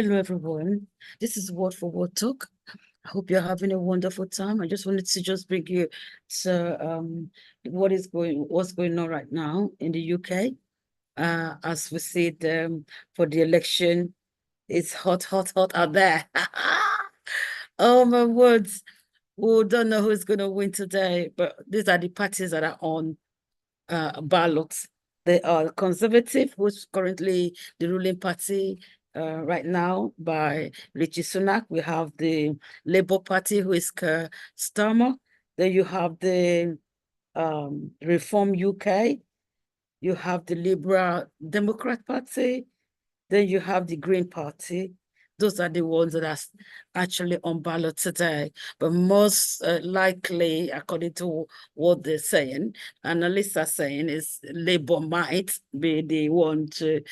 Hello, everyone. This is Word for Word Talk. I hope you're having a wonderful time. I just wanted to bring you to what's going on right now in the UK. As we see for the election, it's hot, hot, hot out there. Oh my words. We don't know who's going to win today, but these are the parties that are on ballots. They are Conservative, who's currently the ruling party right now by Rishi Sunak. We have the Labour Party, who is Keir Starmer. Then you have the Reform UK. You have the Liberal Democrat Party. Then you have the Green Party. Those are the ones that are actually on ballot today. But most likely, according to what they're saying, analysts are saying, is Labour might be the one to,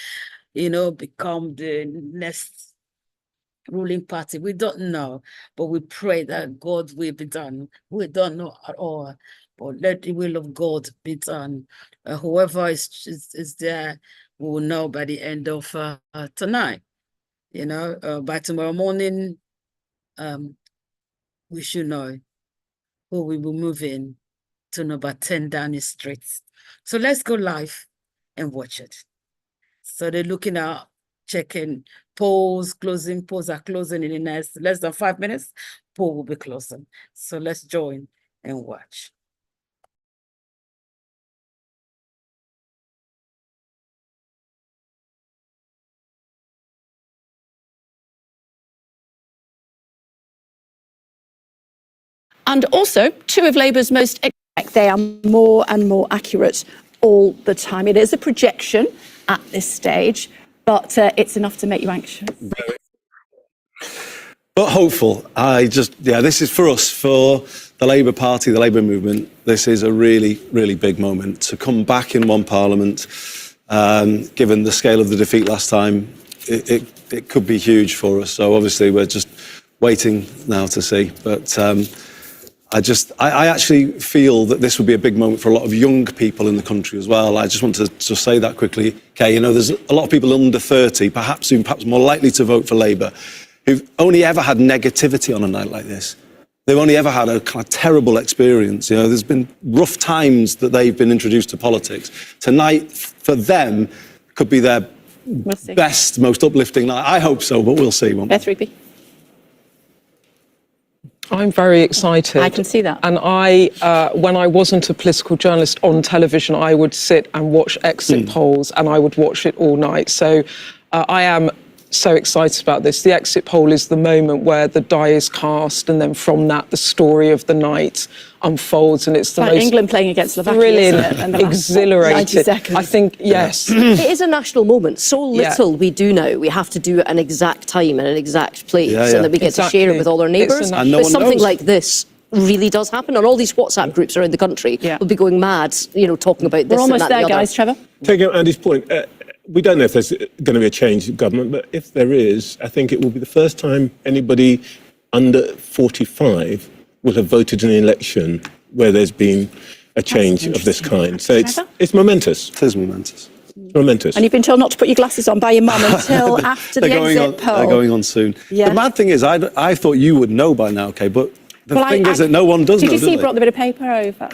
become the next ruling party. We don't know, but we pray that God's will be done. We don't know at all, but let the will of God be done. Whoever is there, we will know by the end of tonight. By tomorrow morning, we should know who we will move in to number 10 Downing Street. So let's go live and watch it. So they're looking at checking polls are closing in the next less than 5 minutes. Poll will be closing. So let's join and watch. And also, two of Labour's most they are more and more accurate all the time. It is a projection at this stage, but it's enough to make you anxious. But hopeful. This is for us, for the Labour Party, the Labour movement. This is a really, really big moment to come back in one Parliament. Given the scale of the defeat last time, it could be huge for us. So obviously we're just waiting now to see. But I actually feel that this would be a big moment for a lot of young people in the country as well. I just want to just say that quickly. Okay, there's a lot of people under 30, perhaps more likely to vote for Labour, who've only ever had negativity on a night like this. They've only ever had a kind of terrible experience. There's been rough times that they've been introduced to politics. Tonight, for them, could be their best, most uplifting night. I hope so, but we'll see. Beth Rupy. I'm very excited. I can see that. And when I wasn't a political journalist on television, I would sit and watch exit polls, and I would watch it all night. So I am so excited about this. The exit poll is the moment where the die is cast, and then from that, the story of the night unfolds, and it's the most England playing against Slovakia, brilliant, exhilarated. 90 seconds. I think, yes. It is a national moment. So little we do now. We have to do an exact time and an exact place, so that we get to share it with all our neighbours. No but something like this really does happen, and all these WhatsApp groups around the country will be going mad, talking about this. We're almost there, guys. Trevor? Taking Andy's point, we don't know if there's going to be a change of government, but if there is, I think it will be the first time anybody under 45 will have voted in an election where there's been a change of this kind. So it's momentous. It is momentous. It's momentous. And you've been told not to put your glasses on by your mum until after the exit poll. They're going on soon. Yeah. The mad thing is, I thought you would know by now, okay, but the thing is that no one does know, Did you see he they? brought the bit of paper over?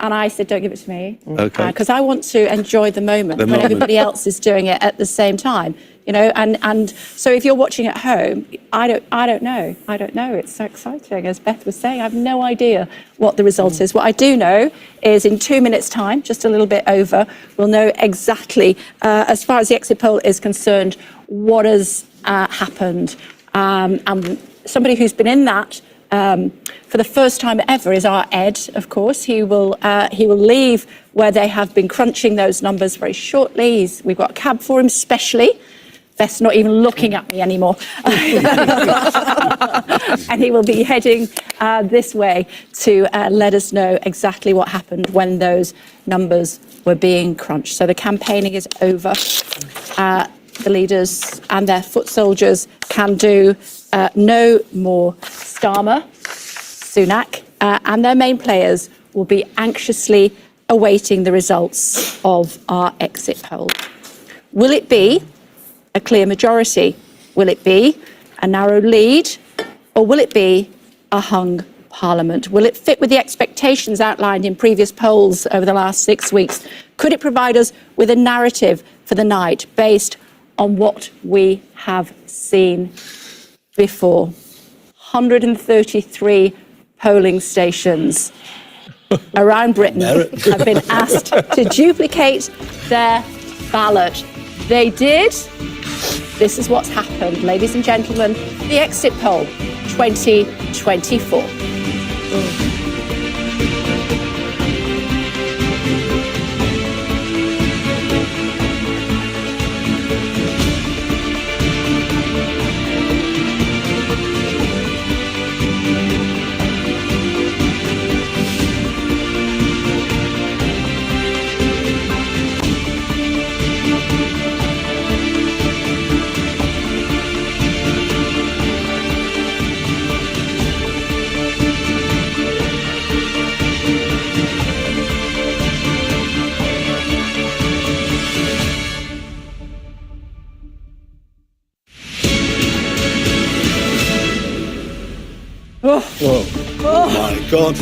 And I said, don't give it to me. Okay. Because I want to enjoy the moment when everybody else is doing it at the same time. And so if you're watching at home, I don't know. It's so exciting. As Beth was saying, I have no idea what the result is. What I do know is in 2 minutes' time, just a little bit over, we'll know exactly, as far as the exit poll is concerned, what has happened. And somebody who's been in that for the first time ever is our Ed, of course. He will leave where they have been crunching those numbers very shortly. We've got a cab for him specially. Beth's not even looking at me anymore. And he will be heading this way to let us know exactly what happened when those numbers were being crunched. So the campaigning is over. The leaders and their foot soldiers can do no more. Starmer, Sunak, and their main players will be anxiously awaiting the results of our exit poll. Will it be a clear majority? Will it be a narrow lead, or will it be a hung Parliament? Will it fit with the expectations outlined in previous polls over the last 6 weeks? Could it provide us with a narrative for the night based on what we have seen before? 133 polling stations around Britain have been asked to duplicate their ballot. They did. This is what's happened, ladies and gentlemen. The exit poll 2024. Oh my God.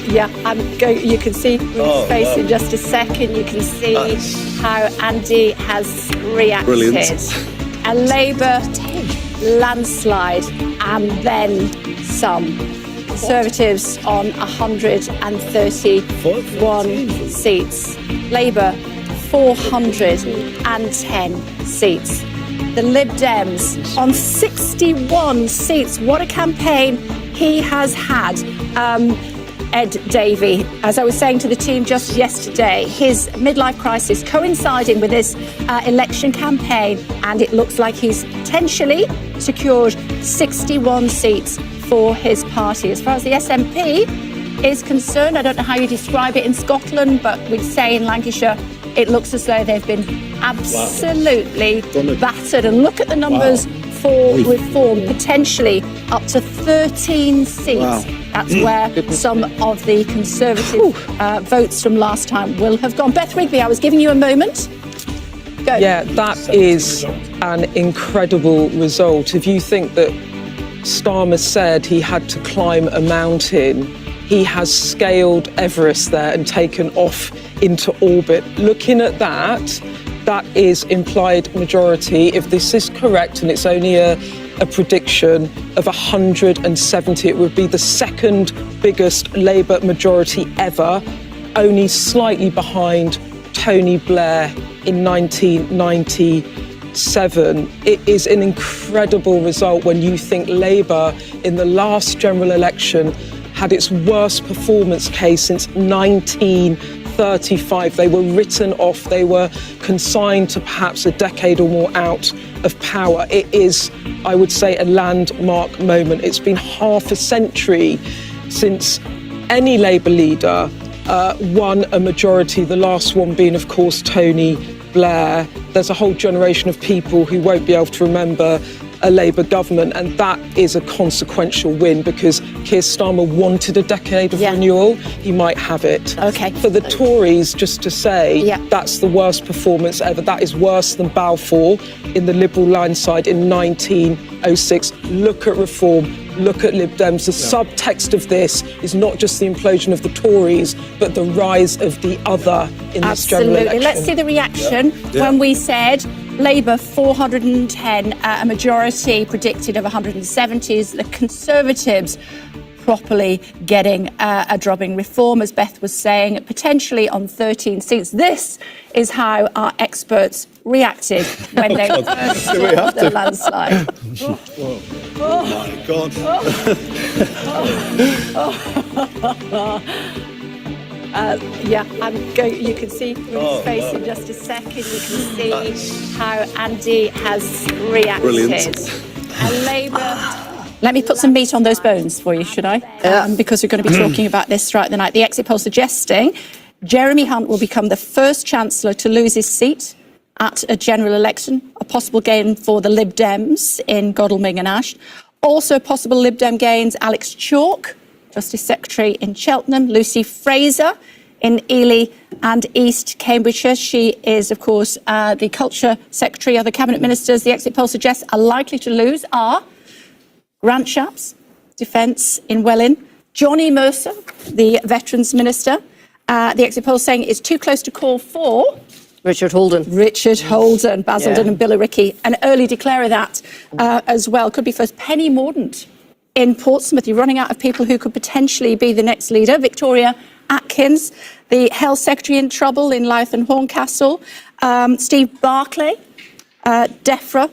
Yeah, you can see his face in just a second. You can see how Andy has reacted. Brilliant. A Labour landslide and then some. Conservatives on 131 seats. Labour 410 seats. The Lib Dems on 61 seats. What a campaign he has had. Ed Davey, as I was saying to the team just yesterday, his midlife crisis coinciding with this election campaign, and it looks like he's potentially secured 61 seats for his party. As far as the SNP is concerned, I don't know how you describe it in Scotland, but we'd say in Lancashire, it looks as though they've been absolutely battered. And look at the numbers for Reform, potentially up to 13 seats. Wow. That's where some of the Conservative votes from last time will have gone. Beth Rigby, I was giving you a moment. Go. Yeah, that is an incredible result. If you think that Starmer said he had to climb a mountain, he has scaled Everest there and taken off into orbit. Looking at that, that is implied majority. If this is correct, and it's only a prediction of 170, it would be the second biggest Labour majority ever, only slightly behind Tony Blair in 1997. It is an incredible result when you think Labour in the last general election had its worst performance case since 1935. They were written off. They were consigned to perhaps a decade or more out of power. It is, I would say, a landmark moment. It's been half a century since any Labour leader won a majority, the last one being, of course, Tony Blair. There's a whole generation of people who won't be able to remember a Labour government, and that is a consequential win because Keir Starmer wanted a decade of renewal. He might have it. Okay. For the Tories, just to say, that's the worst performance ever. That is worse than Balfour in the Liberal landslide in 1906. Look at Reform. Look at Lib Dems. The subtext of this is not just the implosion of the Tories, but the rise of the other in this general election. Let's see the reaction when we said Labour 410, a majority predicted of 170s. The Conservatives properly getting a drubbing. Reform, as Beth was saying, potentially on 13 seats. This is how our experts reacted when they first saw the landslide. Oh my God. You can see his face in just a second. You can see how Andy has reacted. Brilliant. And Labour. Let me put some meat on those bones for you, should I? Because we're going to be talking about this throughout the night. The exit poll suggesting Jeremy Hunt will become the first Chancellor to lose his seat at a general election, a possible gain for the Lib Dems in Godalming and Ash. Also possible Lib Dem gains, Alex Chalk, Justice Secretary in Cheltenham, Lucy Fraser in Ely and East Cambridgeshire. She is, of course, the Culture Secretary. Other Cabinet Ministers the exit poll suggests are likely to lose are Grant Shapps, Defence in Welwyn, Johnny Mercer, the Veterans Minister. The exit poll saying it's too close to call for Richard Holden, Basildon and Billericay. An early declarer that as well. Could be first. Penny Mordaunt in Portsmouth. You're running out of people who could potentially be the next leader. Victoria Atkins, the Health Secretary, in trouble in Louth and Horncastle. Steve Barclay, DEFRA.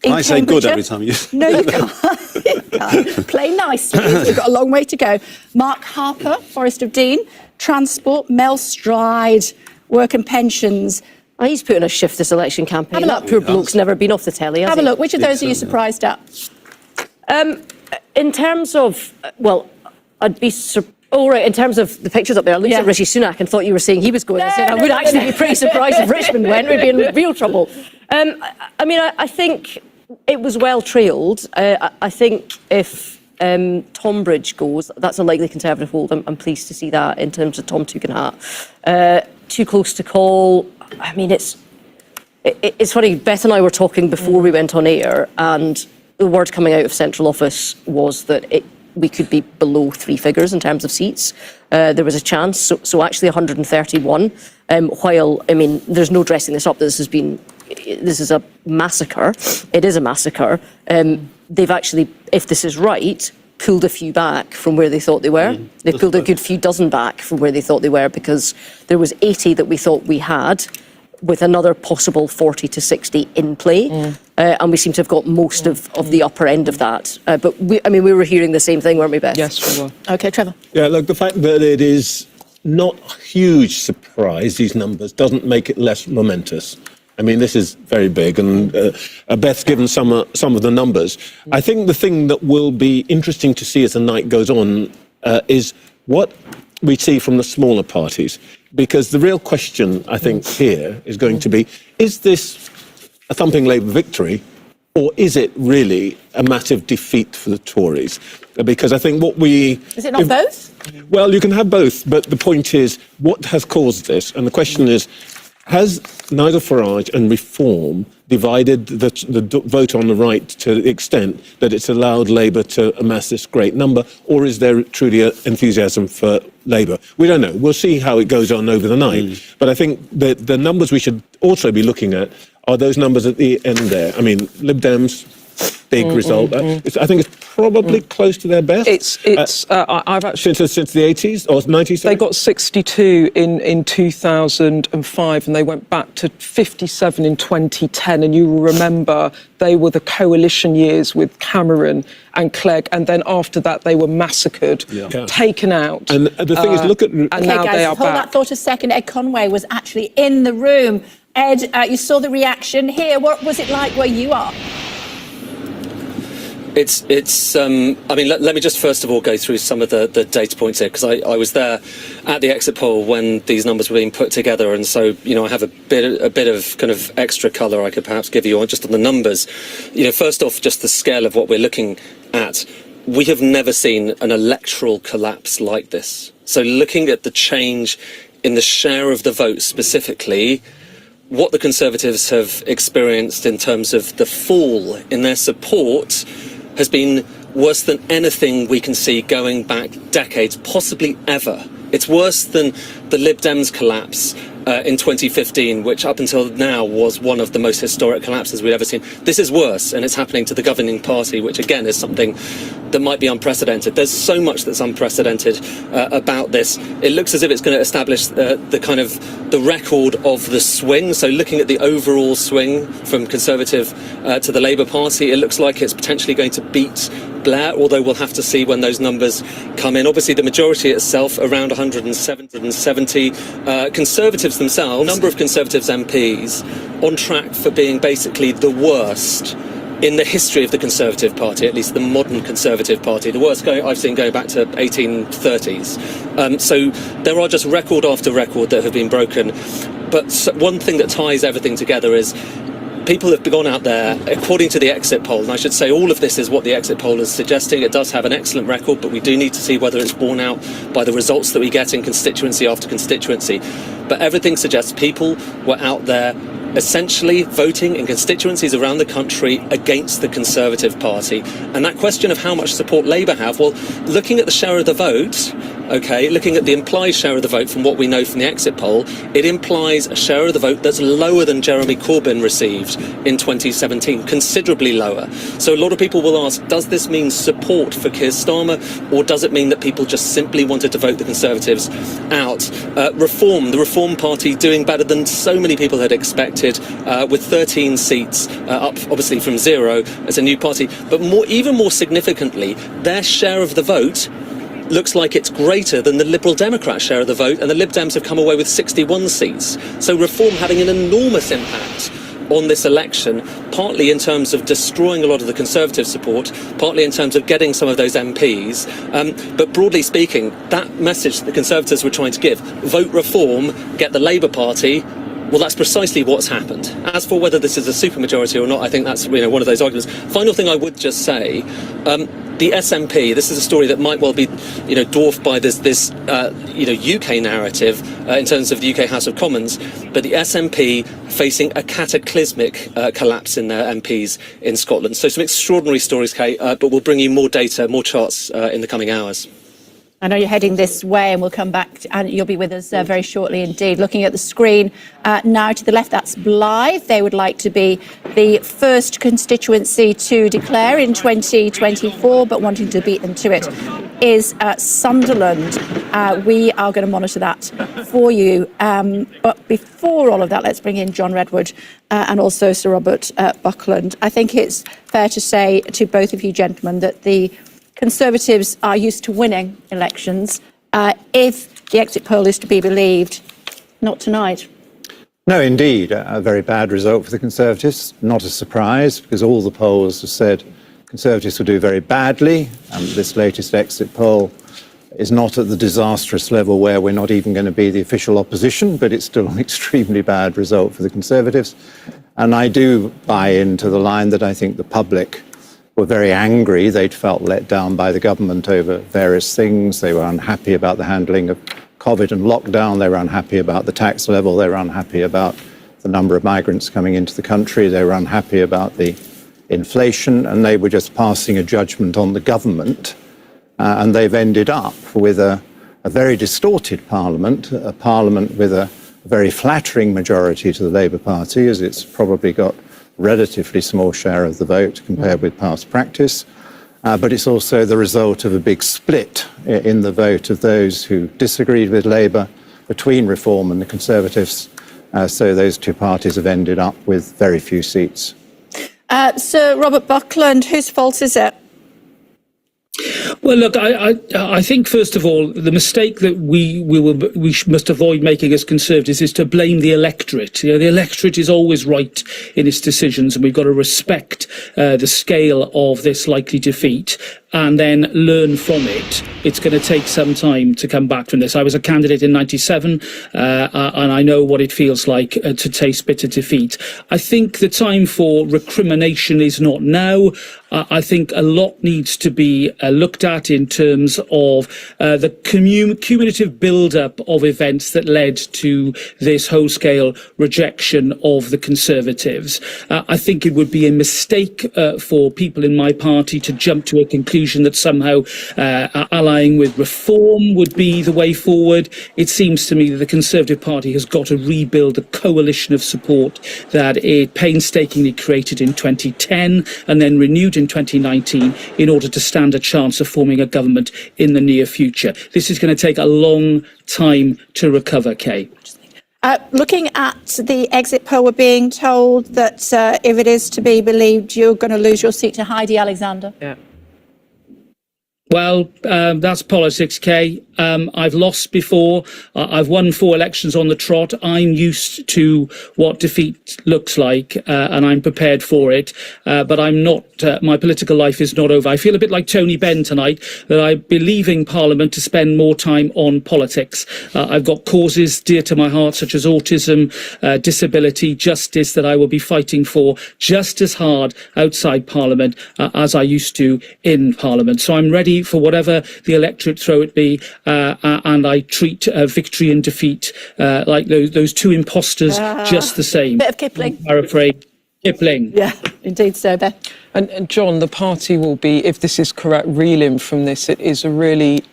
I say good every time you... No, you can't. You can't. Play nice, please. We've got a long way to go. Mark Harper, Forest of Dean. Transport. Mel Stride, Work and Pensions. Oh, he's put in a shift this election campaign. Have a look. That poor bloke's never been off the telly, has Have a he? look. Which of those are you surprised at? In terms of, well, I'd be in terms of the pictures up there, I looked at Rishi Sunak and thought you were saying he was going. I said I would actually be pretty surprised if Richmond went. We'd be in real trouble. I mean, I think it was well trailed. I think if Tonbridge goes, that's a likely Conservative hold. I'm pleased to see that in terms of Tom Tugendhat. Too close to call. I mean, it's funny. Beth and I were talking before we went on air, and the word coming out of central office was that we could be below three figures in terms of seats. There was a chance, so actually 131. While, I mean, there's no dressing this up. This is a massacre. It is a massacre. They've actually, if this is right, pulled a few back from where they thought they were. They pulled a good few dozen back from where they thought they were, because there was 80 that we thought we had, with another possible 40 to 60 in play. And we seem to have got most of the upper end of that. But we were hearing the same thing, weren't we, Beth? Yes, we were. OK, Trevor. Yeah, look, the fact that it is not a huge surprise, these numbers, doesn't make it less momentous. I mean, this is very big, and Beth's given some of the numbers. I think the thing that will be interesting to see as the night goes on is what we see from the smaller parties. Because the real question, I think, here is going to be, is this a thumping Labour victory, or is it really a massive defeat for the Tories? Because I think what we... Is it not both? Well, you can have both, but the point is, what has caused this? And the question is, has Nigel Farage and Reform divided the vote on the right to the extent that it's allowed Labour to amass this great number, or is there truly enthusiasm for Labour? We don't know. We'll see how it goes on over the night. But I think that the numbers we should also be looking at are those numbers at the end there. I mean, Lib Dems, big result. I think it's probably close to their best. I've actually since the 80s or 90s. They got 62 in 2005, and they went back to 57 in 2010. And you will remember they were the coalition years with Cameron and Clegg, and then after that they were massacred, taken out. And the thing is, look at and now guys, they are hold back. That thought a second. Ed Conway was actually in the room. Ed, you saw the reaction here. What was it like where you are? It's. I mean, let me just first of all go through some of the data points here, because I was there at the exit poll when these numbers were being put together, and so I have a bit of kind of extra colour I could perhaps give you on just on the numbers. First off, just the scale of what we're looking at. We have never seen an electoral collapse like this. So looking at the change in the share of the vote specifically, what the Conservatives have experienced in terms of the fall in their support has been worse than anything we can see going back decades, possibly ever. It's worse than the Lib Dems collapse in 2015, which up until now was one of the most historic collapses we'd ever seen. This is worse, and it's happening to the governing party, which again is something that might be unprecedented. There's so much that's unprecedented about this. It looks as if it's going to establish the record of the swing. So looking at the overall swing from Conservative to the Labour Party, it looks like it's potentially going to beat Blair, although we'll have to see when those numbers come in. Obviously, the majority itself, around 170. Conservatives themselves, number of Conservatives MPs on track for being basically the worst in the history of the Conservative Party, at least the modern Conservative Party, the worst I've seen going back to 1830s. So there are just record after record that have been broken. But one thing that ties everything together is people have gone out there, according to the exit poll, and I should say all of this is what the exit poll is suggesting. It does have an excellent record, but we do need to see whether it's borne out by the results that we get in constituency after constituency. But everything suggests people were out there essentially voting in constituencies around the country against the Conservative Party. And that question of how much support Labour have, well, looking at the share of the vote, okay, looking at the implied share of the vote from what we know from the exit poll, it implies a share of the vote that's lower than Jeremy Corbyn received in 2017, considerably lower. So a lot of people will ask, does this mean support for Keir Starmer, or does it mean that people just simply wanted to vote the Conservatives out? Reform, the Reform Party doing better than so many people had expected, with 13 seats, up obviously from 0 as a new party. But even more significantly, their share of the vote looks like it's greater than the Liberal Democrat share of the vote, and the Lib Dems have come away with 61 seats. So Reform having an enormous impact on this election, partly in terms of destroying a lot of the Conservative support, partly in terms of getting some of those MPs. But broadly speaking, that message that the Conservatives were trying to give, vote Reform, get the Labour Party, well, that's precisely what's happened. As for whether this is a supermajority or not, I think that's one of those arguments. Final thing I would just say, the SNP, this is a story that might well be dwarfed by this UK narrative in terms of the UK House of Commons, but the SNP facing a cataclysmic collapse in their MPs in Scotland. So some extraordinary stories, Kate, but we'll bring you more data, more charts in the coming hours. I know you're heading this way, and we'll come back, and you'll be with us very shortly indeed. Looking at the screen now to the left, that's Blyth. They would like to be the first constituency to declare in 2024, but wanting to beat them to it is Sunderland. We are going to monitor that for you. But before all of that, let's bring in John Redwood and also Sir Robert Buckland. I think it's fair to say to both of you gentlemen that the Conservatives are used to winning elections. If the exit poll is to be believed, not tonight. No, indeed, a very bad result for the Conservatives. Not a surprise, because all the polls have said Conservatives will do very badly, and this latest exit poll is not at the disastrous level where we're not even going to be the official opposition, but it's still an extremely bad result for the Conservatives. And I do buy into the line that I think the public were very angry. They'd felt let down by the government over various things. They were unhappy about the handling of COVID and lockdown. They were unhappy about the tax level. They were unhappy about the number of migrants coming into the country. They were unhappy about the inflation, and they were just passing a judgment on the government. And they've ended up with a very distorted parliament, a parliament with a very flattering majority to the Labour Party, as it's probably got relatively small share of the vote compared with past practice, but it's also the result of a big split in the vote of those who disagreed with Labour between Reform and the Conservatives. So those two parties have ended up with very few seats. Sir Robert Buckland, whose fault is it? Well, look, I think, first of all, the mistake that we must avoid making as Conservatives is to blame the electorate. The electorate is always right in its decisions, and we've got to respect the scale of this likely defeat and then learn from it. It's going to take some time to come back from this. I was a candidate in '97, and I know what it feels like to taste bitter defeat. I think the time for recrimination is not now. I think a lot needs to be looked at in terms of the cumulative build-up of events that led to this whole-scale rejection of the Conservatives. I think it would be a mistake for people in my party to jump to a conclusion that somehow allying with Reform would be the way forward. It seems to me that the Conservative Party has got to rebuild the coalition of support that it painstakingly created in 2010 and then renewed in 2019 in order to stand a chance of forming a government in the near future. This is going to take a long time to recover, Kay. Looking at the exit poll, we're being told that if it is to be believed, you're going to lose your seat to Heidi Alexander. Yeah. Well, that's politics, Kay. I've lost before. I've won 4 elections on the trot. I'm used to what defeat looks like, and I'm prepared for it. But I'm not. My political life is not over. I feel a bit like Tony Benn tonight, that I be leaving Parliament to spend more time on politics. I've got causes dear to my heart, such as autism, disability, justice, that I will be fighting for just as hard outside Parliament as I used to in Parliament. So I'm ready for whatever the electorate throw at me, and I treat victory and defeat like those 2 imposters just the same. Bit of Kipling. Paraphrase Kipling. Yeah, indeed so, Beth. And John, the party will be, if this is correct, reeling from this. It is a really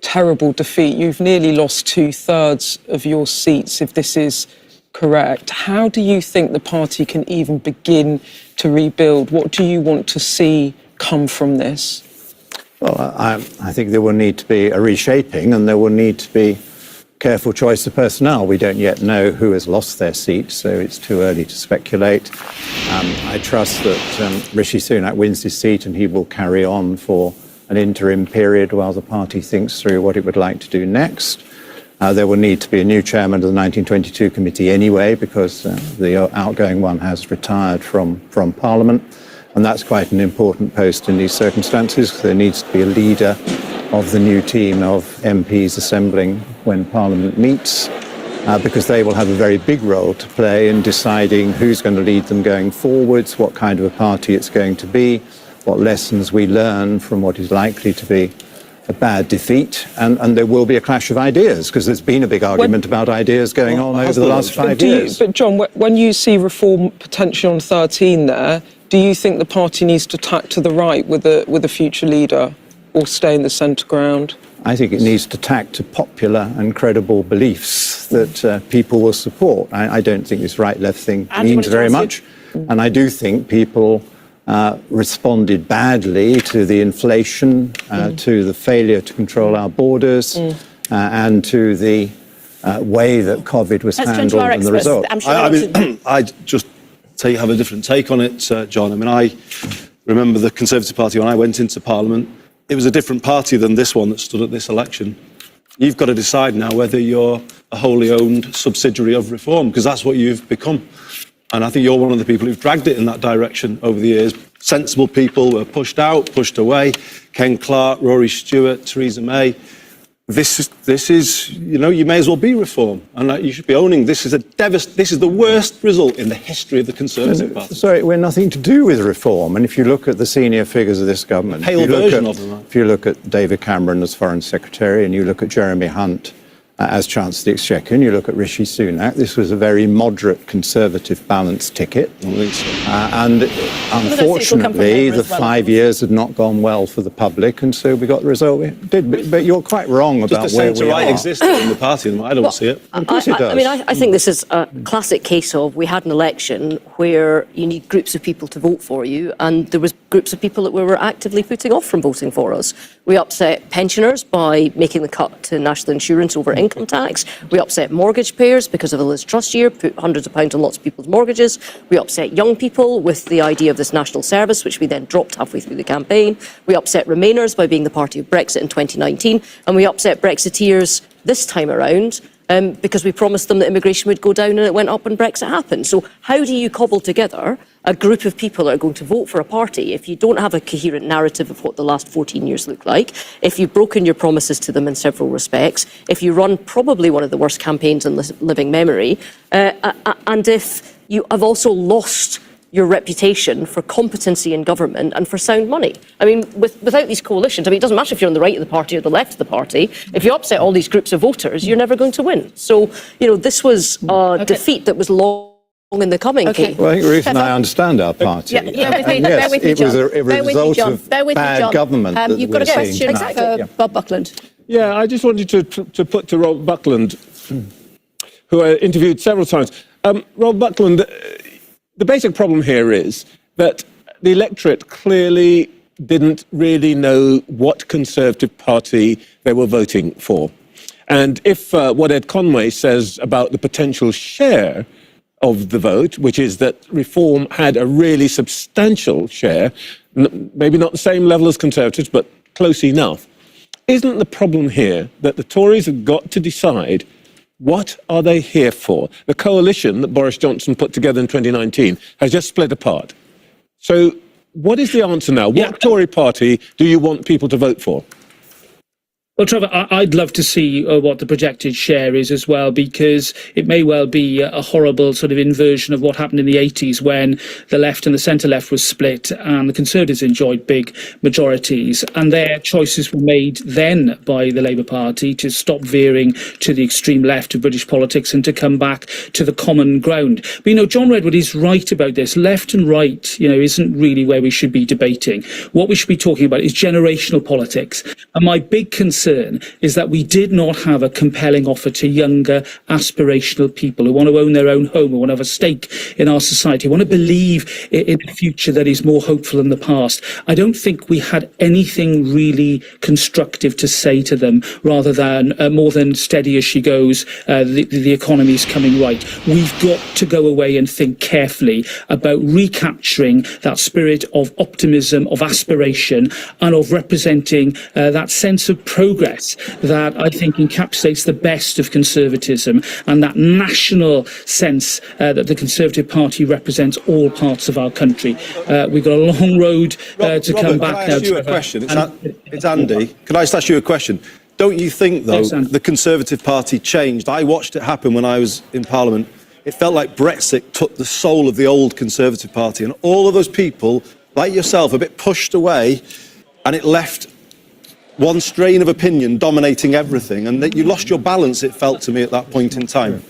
terrible defeat. You've nearly lost 2/3 of your seats, if this is correct. How do you think the party can even begin to rebuild? What do you want to see come from this? Well, I think there will need to be a reshaping, and there will need to be careful choice of personnel. We don't yet know who has lost their seat, so it's too early to speculate. I trust that Rishi Sunak wins his seat, and he will carry on for an interim period while the party thinks through what it would like to do next. There will need to be a new chairman of the 1922 committee anyway, because the outgoing one has retired from Parliament. And that's quite an important post in these circumstances, because there needs to be a leader of the new team of MPs assembling when Parliament meets, because they will have a very big role to play in deciding who's going to lead them going forwards, what kind of a party it's going to be, what lessons we learn from what is likely to be a bad defeat, and there will be a clash of ideas, because there's been a big argument about ideas going on over the last 5 years. But John, when you see reform potential on 13 there, do you think the party needs to tack to the right with a future leader, or stay in the centre ground? I think it needs to tack to popular and credible beliefs that people will support. I don't think this right-left thing means very much, and I do think people responded badly to the inflation, to the failure to control our borders, and to the way that COVID was handled and the result. I just have a different take on it, John. I mean, I remember the Conservative Party when I went into Parliament. It was a different party than this one that stood at this election. You've got to decide now whether you're a wholly owned subsidiary of Reform, because that's what you've become. And I think you're one of the people who've dragged it in that direction over the years. Sensible people were pushed out, pushed away. Ken Clarke, Rory Stewart, Theresa May. This is, you may as well be Reform, and you should be owning this is this is the worst result in the history of the Conservative Party. Sorry, we're nothing to do with Reform. And if you look at the senior figures of this government, pale version of them. If you look at David Cameron as Foreign Secretary, and you look at Jeremy Hunt as Chancellor of the Exchequer, and you look at Rishi Sunak, this was a very moderate, conservative, balanced ticket. And unfortunately, the 5 years had not gone well for the public, and so we got the result we did. But you're quite wrong about where we are. Exists in the party, and I don't see it. Of course it does. I mean, I think this is a classic case of we had an election where you need groups of people to vote for you, and there was groups of people that we were actively putting off from voting for us. We upset pensioners by making the cut to national insurance over income tax. We upset mortgage payers because of the Liz Truss year, put hundreds of pounds on lots of people's mortgages. We upset young people with the idea of this national service, which we then dropped halfway through the campaign. We upset Remainers by being the party of Brexit in 2019. And we upset Brexiteers this time around because we promised them that immigration would go down and it went up and Brexit happened. So how do you cobble together a group of people that are going to vote for a party if you don't have a coherent narrative of what the last 14 years look like, if you've broken your promises to them in several respects, if you run probably one of the worst campaigns in living memory, and if you have also lost your reputation for competency in government and for sound money. I mean, without these coalitions, I mean, it doesn't matter if you're on the right of the party or the left of the party. If you upset all these groups of voters, you're never going to win. So, this was a defeat that was long in the coming. Okay. Well, I think Ruth and I understand our party. Yeah, Yes, it was a result of bad government. You've got a question for Bob Buckland. Yeah, I just wanted to put to Rob Buckland, who I interviewed several times. Rob Buckland, the basic problem here is that the electorate clearly didn't really know what Conservative Party they were voting for. And if what Ed Conway says about the potential share of the vote, which is that Reform had a really substantial share, maybe not the same level as Conservatives, but close enough. Isn't the problem here that the Tories have got to decide what are they here for? The coalition that Boris Johnson put together in 2019 has just split apart. So what is the answer now? What Tory party do you want people to vote for? Well, Trevor, I'd love to see what the projected share is as well, because it may well be a horrible sort of inversion of what happened in the 80s when the left and the centre-left was split and the Conservatives enjoyed big majorities. And their choices were made then by the Labour Party to stop veering to the extreme left of British politics and to come back to the common ground. But, you know, John Redwood is right about this. Left and right, you know, isn't really where we should be debating. What we should be talking about is generational politics. And my big concern is that we did not have a compelling offer to younger, aspirational people who want to own their own home, who want to have a stake in our society, who want to believe in a future that is more hopeful than the past. I don't think we had anything really constructive to say to them, rather than more than steady as she goes, the economy's coming right. We've got to go away and think carefully about recapturing that spirit of optimism, of aspiration, and of representing that sense of progress that I think encapsulates the best of conservatism, and that national sense that the Conservative Party represents all parts of our country. We've got a long road to come back now. Can I ask you a question? It's Andy. Can I just ask you a question? Don't you think, though, the Conservative Party changed? I watched it happen when I was in Parliament. It felt like Brexit took the soul of the old Conservative Party, and all of those people, like yourself, a bit pushed away, and it left one strain of opinion dominating everything, and that you lost your balance, it felt to me at that point in time.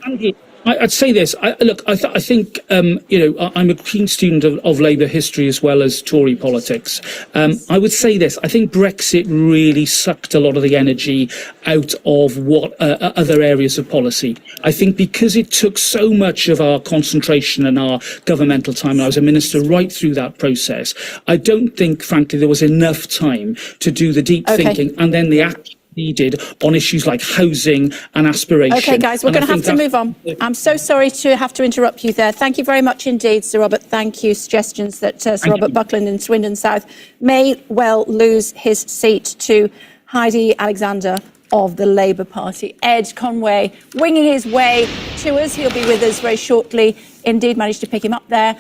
Andy, I'd say this. I think, you know, I'm a keen student of Labour history as well as Tory politics. I would say this. I think Brexit really sucked a lot of the energy out of what other areas of policy. I think because it took so much of our concentration and our governmental time, and I was a minister right through that process, I don't think, frankly, there was enough time to do the deep thinking and then the action needed on issues like housing and aspiration. Okay, guys, we're going to have to move on. I'm so sorry to have to interrupt you there. Thank you very much indeed, Sir Robert. Thank you. Suggestions that Sir Robert Buckland in Swindon South may well lose his seat to Heidi Alexander of the Labour Party. Ed Conway winging his way to us. He'll be with us very shortly. Indeed, managed to pick him up there.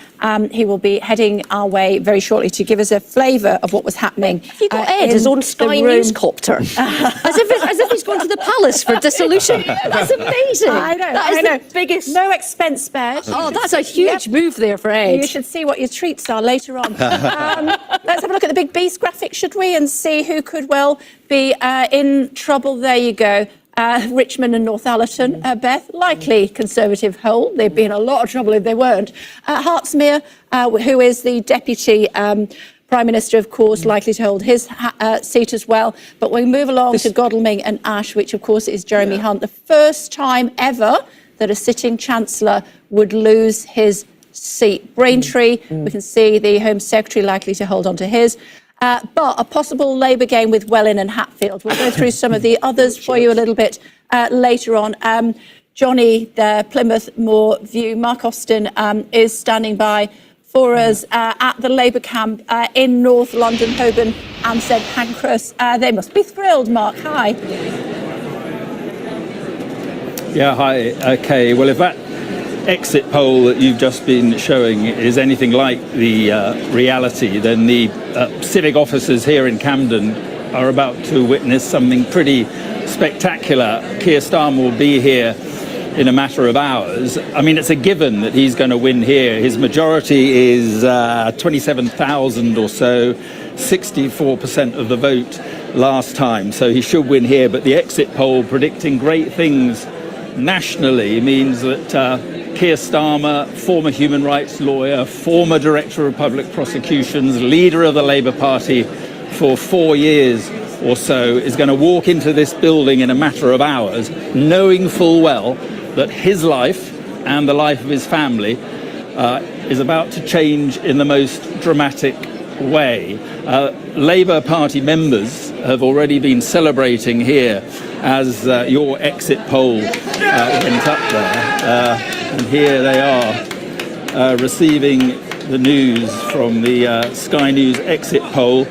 He will be heading our way very shortly to give us a flavour of what was happening. He got Ed his own Sky News copter, as if he's going to the palace for dissolution. That's amazing. I know. That is the biggest. No expense spared. Oh, that's a huge move there for Ed. You should see what your treats are later on. Let's have a look at the big beast graphic, should we, and see who could well be in trouble. There you go. Richmond and Northallerton, Beth, likely Conservative hole. They'd be in a lot of trouble if they weren't. Hertsmere, who is the Deputy Prime Minister, of course, likely to hold his seat as well. But we move along to Godalming and Ash, which, of course, is Jeremy Hunt. The first time ever that a sitting Chancellor would lose his seat. Braintree, we can see the Home Secretary likely to hold on to his. But a possible Labour game with Welwyn and Hatfield. We'll go through some of the others for you a little bit later on. Johnny, the Plymouth Moor View. Mark Austin is standing by for us at the Labour camp in North London, Holborn, Ansted, Pancras. They must be thrilled, Mark. Hi. Yeah, hi. OK, well, if that exit poll that you've just been showing is anything like the reality, then the civic officers here in Camden are about to witness something pretty spectacular. Keir Starmer will be here in a matter of hours. I mean, it's a given that he's going to win here. His majority is 27,000 or so, 64% of the vote last time, so he should win here. But the exit poll predicting great things nationally means that Keir Starmer, former human rights lawyer, former director of public prosecutions, leader of the Labour Party for 4 years or so, is going to walk into this building in a matter of hours, knowing full well that his life and the life of his family is about to change in the most dramatic way. Labour Party members have already been celebrating here as your exit poll went up there. And here they are receiving the news from the Sky News exit poll.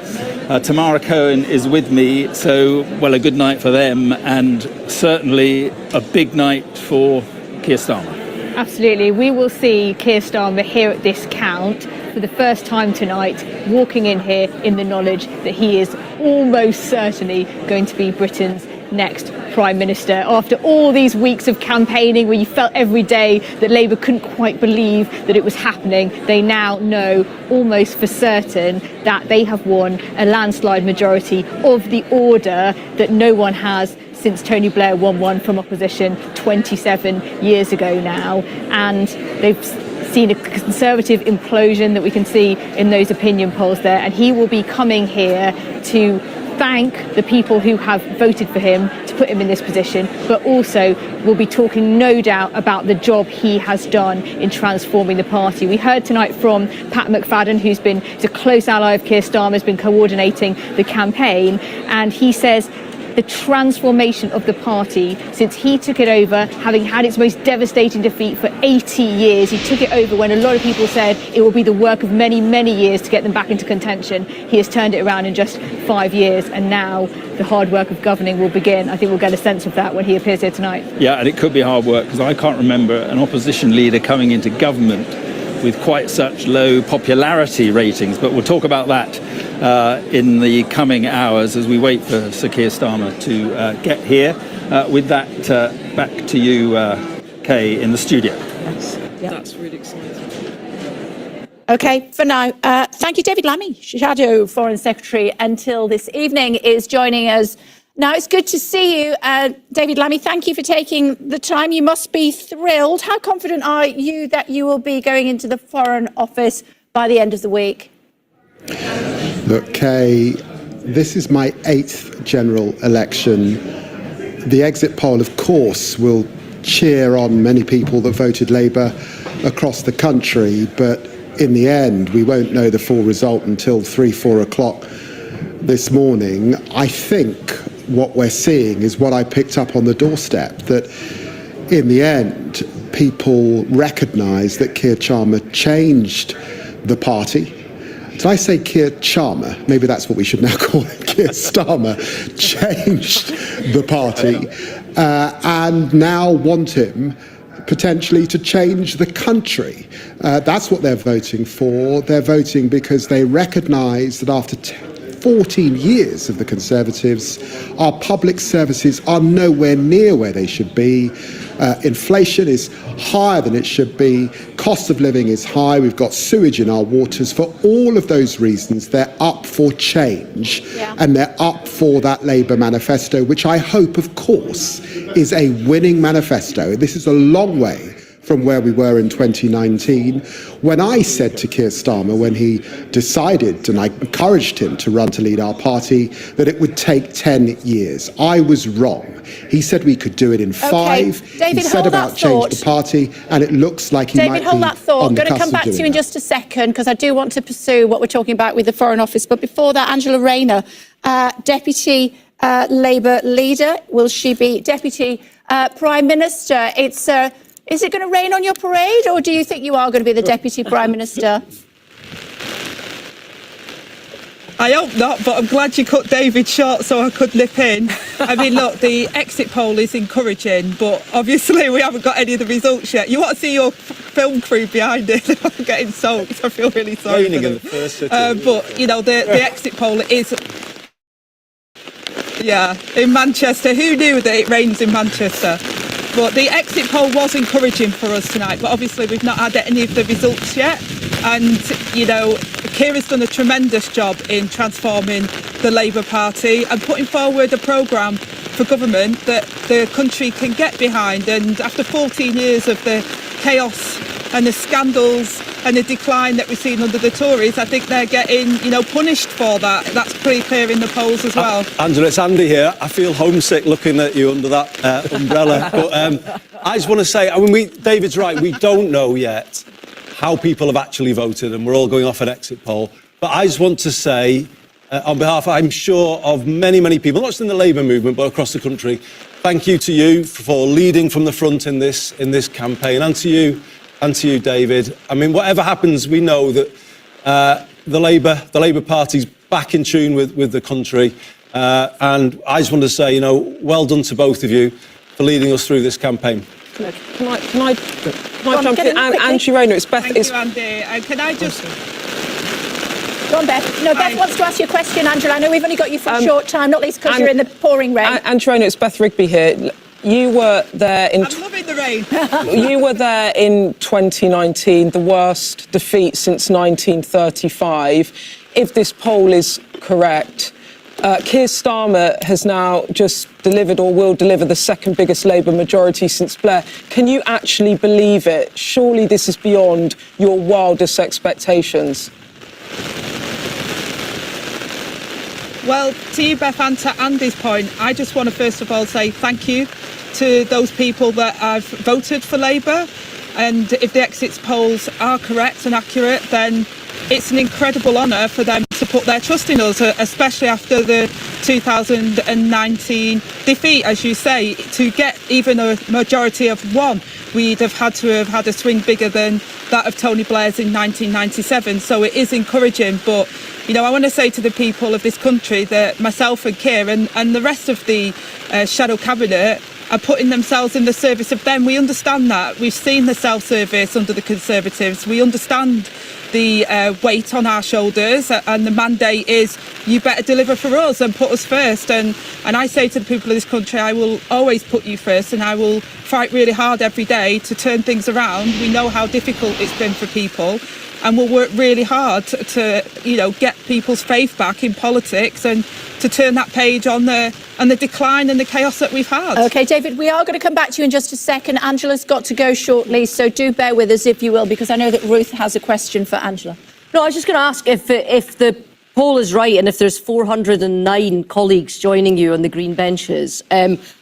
Tamara Cohen is with me, so, well, a good night for them, and certainly a big night for Keir Starmer. Absolutely. We will see Keir Starmer here at this count for the first time tonight, walking in here in the knowledge that he is almost certainly going to be Britain's next Prime Minister. After all these weeks of campaigning where you felt every day that Labour couldn't quite believe that it was happening, they now know almost for certain that they have won a landslide majority of the order that no one has since Tony Blair won one from opposition 27 years ago now. And they've seen a Conservative implosion that we can see in those opinion polls there. And he will be coming here to thank the people who have voted for him to put him in this position, but also will be talking, no doubt, about the job he has done in transforming the party. We heard tonight from Pat McFadden, who's a close ally of Keir Starmer, has been coordinating the campaign, and he says the transformation of the party since he took it over, having had its most devastating defeat for 80 years. He took it over when a lot of people said it will be the work of many, many years to get them back into contention. He has turned it around in just 5 years, and now the hard work of governing will begin. I think we'll get a sense of that when he appears here tonight. Yeah, and it could be hard work, because I can't remember an opposition leader coming into government with quite such low popularity ratings, but we'll talk about that in the coming hours as we wait for Sir Keir Starmer to get here. With that, back to you, Kay, in the studio. That's really exciting. Okay, for now, thank you, David Lammy, Shadow Foreign Secretary until this evening, is joining us. Now, it's good to see you. David Lammy, thank you for taking the time. You must be thrilled. How confident are you that you will be going into the Foreign Office by the end of the week? Look, Kay, this is my 8th general election. The exit poll, of course, will cheer on many people that voted Labour across the country, but in the end, we won't know the full result until 3-4 o'clock this morning. I think what we're seeing is what I picked up on the doorstep, that in the end, people recognise that Keir Starmer changed the party. Did I say Keir Starmer? Maybe that's what we should now call him. Keir Starmer changed the party and now want him potentially to change the country. That's what they're voting for. They're voting because they recognise that after 14 years of the Conservatives, our public services are nowhere near where they should be. Inflation is higher than it should be. Cost of living is high. We've got sewage in our waters. For all of those reasons, they're up for change, and they're up for that Labour manifesto, which I hope, of course, is a winning manifesto. This is a long way from where we were in 2019, when I said to Keir Starmer, when he decided, and I encouraged him to run to lead our party, that it would take 10 years. I was wrong. He said we could do it in 5. David, he said hold about that change thought. the party, and it looks like he might David, hold be that thought. on I'm the going to cusp come of back to doing you in that. just a second, because I do want to pursue what we're talking about with the Foreign Office. But before that, Angela Rayner, Deputy Labour leader. Will she be Deputy Prime Minister? Is it going to rain on your parade, or do you think you are going to be the Deputy Prime Minister? I hope not, but I'm glad you cut David short so I could nip in. I mean, look, the exit poll is encouraging, but obviously we haven't got any of the results yet. You want to see your film crew behind it. I'm getting soaked. I feel really sorry for them. In the first city. But, you know, the exit poll is... Yeah, in Manchester. Who knew that it rains in Manchester? But the exit poll was encouraging for us tonight, but obviously we've not had any of the results yet. And, you know, Keir has done a tremendous job in transforming the Labour Party and putting forward a programme for government that the country can get behind. And after 14 years of the chaos and the scandals and the decline that we've seen under the Tories, I think they're getting, you know, punished for that. That's pretty clear in the polls as well. Angela, it's Andy here. I feel homesick looking at you under that umbrella. But I just want to say, I mean, David's right, we don't know yet how people have actually voted, and we're all going off an exit poll. But I just want to say, on behalf, I'm sure, of many, many people, not just in the Labour movement, but across the country, thank you to you for leading from the front in this campaign, and to you, David. I mean, whatever happens, we know that the Labour Party's back in tune with the country. And I just want to say, well done to both of you for leading us through this campaign. Can I jump in? Angie Rayner, it's Beth. Thank you, Andy. Can I just... Go on, Beth. No, Beth wants to ask you a question, Angela. I know we've only got you for a short time, not least because you're in the pouring rain. Angie Rayner, it's Beth Rigby here. You were there in... I'm loving the rain. You were there in 2019, the worst defeat since 1935. If this poll is correct, Keir Starmer has now just delivered or will deliver the second biggest Labour majority since Blair. Can you actually believe it? Surely this is beyond your wildest expectations. Well, to you, Beth, and to Andy's point, I just want to first of all say thank you to those people that have voted for Labour. And if the exit polls are correct and accurate, then it's an incredible honour for them to put their trust in us, especially after the 2019 defeat, as you say. To get even a majority of one, we'd have had to have had a swing bigger than that of Tony Blair's in 1997. So it is encouraging. But, I want to say to the people of this country that myself and Keir and the rest of the shadow cabinet are putting themselves in the service of them. We understand that. We've seen the self-service under the Conservatives. We understand the weight on our shoulders, and the mandate is you better deliver for us and put us first. And I say to the people of this country, I will always put you first, and I will fight really hard every day to turn things around. We know how difficult it's been for people, and we'll work really hard to get people's faith back in politics and to turn that page on the decline and the chaos that we've had. OK, David, we are going to come back to you in just a second. Angela's got to go shortly, so do bear with us if you will, because I know that Ruth has a question for Angela. No, I was just going to ask if the poll is right and if there's 409 colleagues joining you on the green benches,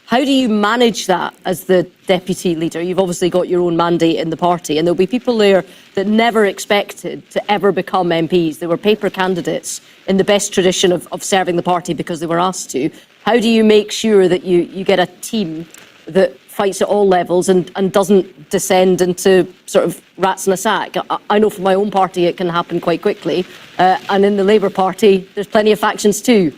how do you manage that as the deputy leader? You've obviously got your own mandate in the party, and there'll be people there that never expected to ever become MPs. They were paper candidates in the best tradition of serving the party because they were asked to. How do you make sure that you get a team that fights at all levels and doesn't descend into sort of rats in a sack? I know from my own party it can happen quite quickly, and in the Labour Party there's plenty of factions too.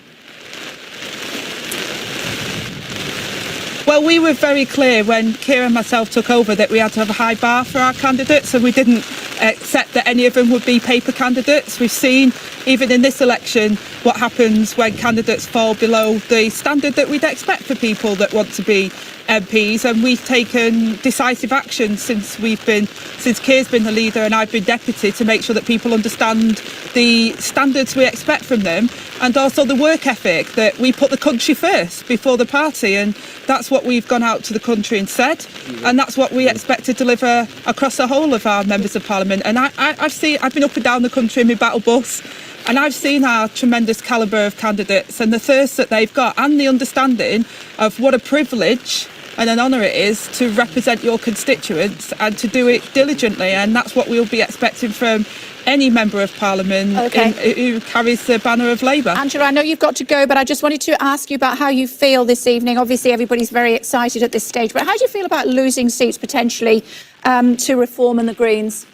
Well, we were very clear when Keir and myself took over that we had to have a high bar for our candidates, and we didn't accept that any of them would be paper candidates. We've seen, even in this election, what happens when candidates fall below the standard that we'd expect for people that want to be MPs, and we've taken decisive action since Keir's been the leader and I've been deputy to make sure that people understand the standards we expect from them, and also the work ethic that we put the country first before the party, and that's what we've gone out to the country and said, and that's what we expect to deliver across the whole of our members of parliament. And I've been up and down the country in my battle bus, and I've seen our tremendous calibre of candidates and the thirst that they've got and the understanding of what a privilege and an honour it is to represent your constituents and to do it diligently, and that's what we'll be expecting from any member of parliament who carries the banner of Labour. Angela, I know you've got to go, but I just wanted to ask you about how you feel this evening. Obviously, everybody's very excited at this stage, but how do you feel about losing seats potentially to Reform and the Greens?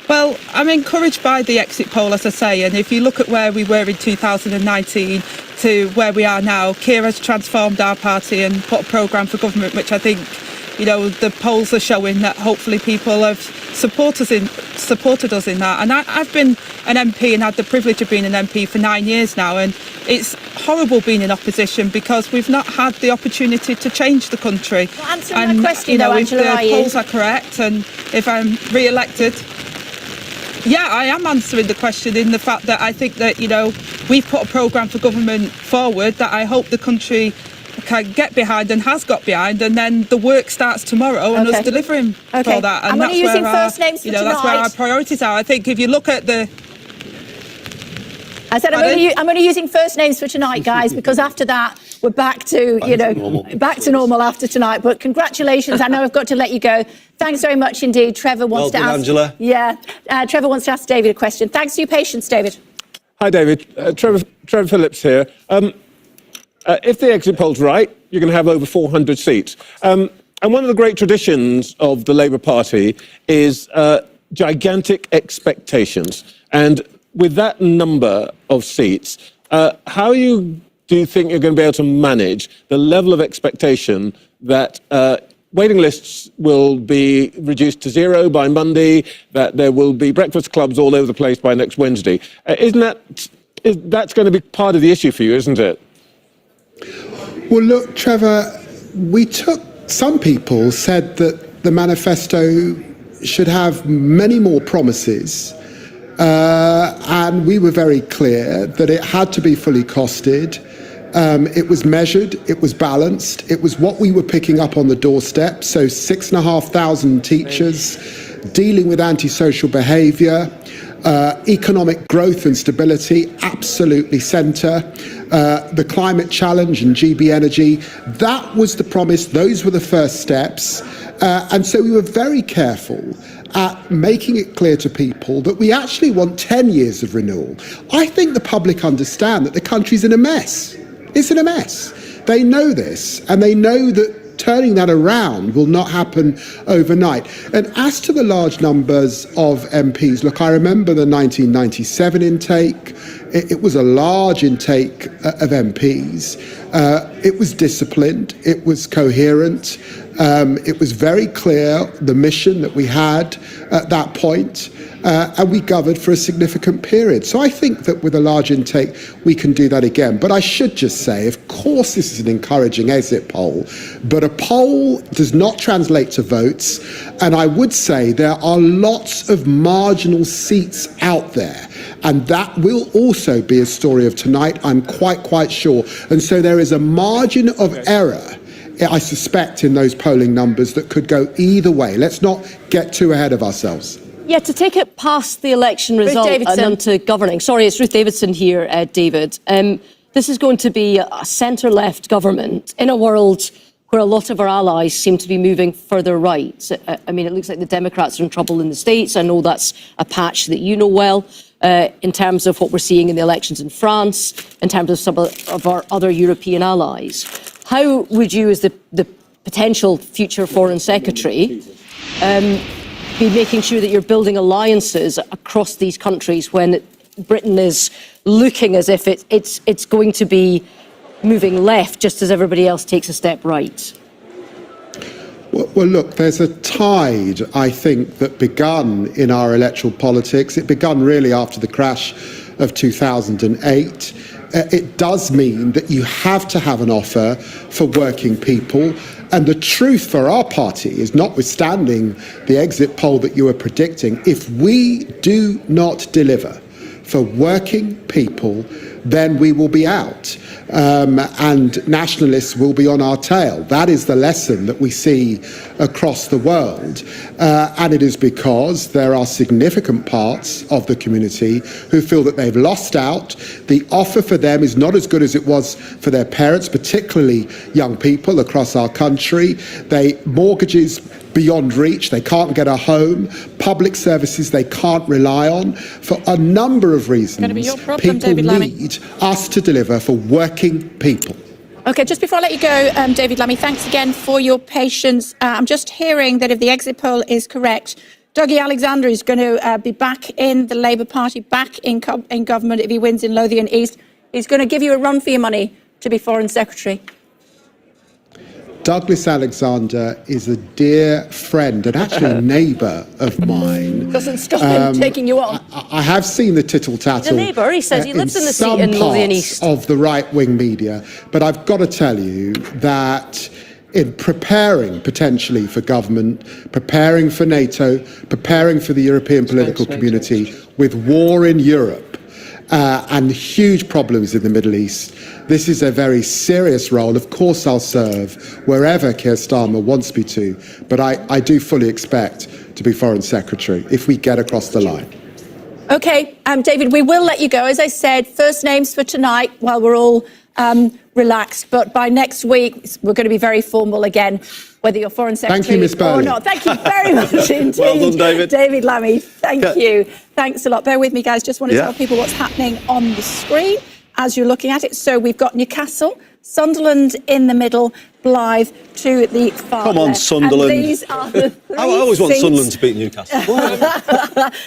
Well, I'm encouraged by the exit poll, as I say, and if you look at where we were in 2019 to where we are now, Keir has transformed our party and put a programme for government, which I think, the polls are showing that hopefully people have supported us in that. And I've been an MP and had the privilege of being an MP for 9 years now, and it's horrible being in opposition because we've not had the opportunity to change the country. Well, answer my question, though, if Angela, the polls are correct and if I'm re-elected, yeah, I am answering the question in the fact that I think that, we've put a programme for government forward that I hope the country can get behind and has got behind, and then the work starts tomorrow and us delivering for that. And I'm only using first names for tonight. That's where our priorities are. I think if you look at the... I said I'm only using first names for tonight, guys, because after that we're back to back to normal after tonight. But congratulations! I know I've got to let you go. Thanks very much indeed. Trevor wants to ask Angela. Yeah, Trevor wants to ask David a question. Thanks for your patience, David. Hi, David. Trevor Phillips here. If the exit poll's right, you're going to have over 400 seats. And one of the great traditions of the Labour Party is gigantic expectations. And with that number of seats, how do you think you're going to be able to manage the level of expectation that waiting lists will be reduced to 0 by Monday, that there will be breakfast clubs all over the place by next Wednesday? That's going to be part of the issue for you, isn't it? Well, look, Trevor, some people said that the manifesto should have many more promises, and we were very clear that it had to be fully costed. It was measured, it was balanced, it was what we were picking up on the doorstep. So 6,500 teachers dealing with antisocial behaviour, economic growth and stability, absolutely centre. The climate challenge and GB energy, that was the promise. Those were the first steps. And so we were very careful at making it clear to people that we actually want 10 years of renewal. I think the public understand that the country's in a mess. It's in a mess. They know this, and they know that turning that around will not happen overnight. And as to the large numbers of MPs, look, I remember the 1997 intake. It was a large intake of MPs. It was disciplined. It was coherent. It was very clear, the mission that we had at that point, and we governed for a significant period. So I think that with a large intake, we can do that again. But I should just say, of course, this is an encouraging exit poll, but a poll does not translate to votes. And I would say there are lots of marginal seats out there. And that will also be a story of tonight, I'm quite sure. And so there is a margin of error, I suspect, in those polling numbers that could go either way. Let's not get too ahead of ourselves. Yeah, to take it past the election result and onto governing. Sorry, it's Ruth Davidson here, David. This is going to be a centre-left government in a world where a lot of our allies seem to be moving further right. I mean, it looks like the Democrats are in trouble in the States. I know that's a patch that you know well. In terms of what we're seeing in the elections in France, in terms of some of our other European allies. How would you, as the potential future Foreign Secretary, be making sure that you're building alliances across these countries when Britain is looking as if it's going to be moving left just as everybody else takes a step right? Well, look, there's a tide, I think, that begun in our electoral politics. It begun really after the crash of 2008. It does mean that you have to have an offer for working people. And the truth for our party is, notwithstanding the exit poll that you were predicting, if we do not deliver for working people, then we will be out. And nationalists will be on our tail. That is the lesson that we see across the world. And it is because there are significant parts of the community who feel that they've lost out. The offer for them is not as good as it was for their parents, particularly young people across our country. Mortgages beyond reach, they can't get a home, public services they can't rely on. For a number of reasons, people need us to deliver for working people. OK, just before I let you go, David Lammy, thanks again for your patience. I'm just hearing that if the exit poll is correct, Dougie Alexander is going to be back in the Labour Party, back in government if he wins in Lothian East. He's going to give you a run for your money to be Foreign Secretary. Douglas Alexander is a dear friend and actually a neighbour of mine. Doesn't stop him taking you on. I have seen the tittle-tattle. He's a neighbour. He says he lives in the seat in Lothian East. Of the right-wing media. But I've got to tell you that in preparing potentially for government, preparing for NATO, preparing for the European political community, with war in Europe, and huge problems in the Middle East, this is a very serious role. Of course I'll serve wherever Keir Starmer wants me to, but I do fully expect to be Foreign Secretary if we get across the line. OK, David, we will let you go. As I said, first names for tonight while we're all relaxed. But by next week, we're going to be very formal again, whether you're Foreign Secretary Thank you, Ms. Burley. or not. Thank you very much indeed. Well done, David. David Lammy, thank you. Thanks a lot. Bear with me, guys. Just want to tell people what's happening on the screen as you're looking at it. So we've got Newcastle Sunderland in the middle, Blythe to the far Come on, left. Sunderland. And these are the three I always want seats. Sunderland to beat Newcastle.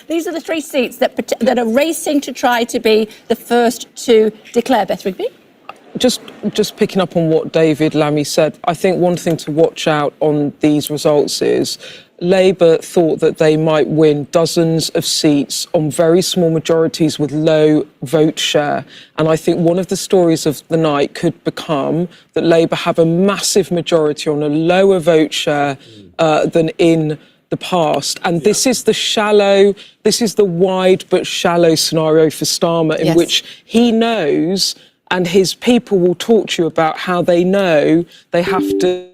These are the 3 seats that are racing to try to be the first to declare. Beth Rigby? Just picking up on what David Lammy said, I think one thing to watch out on these results is Labour thought that they might win dozens of seats on very small majorities with low vote share. And I think one of the stories of the night could become that Labour have a massive majority on a lower vote share than in the past. And this is the wide but shallow scenario for Starmer, in which he knows, and his people will talk to you about how they know they have to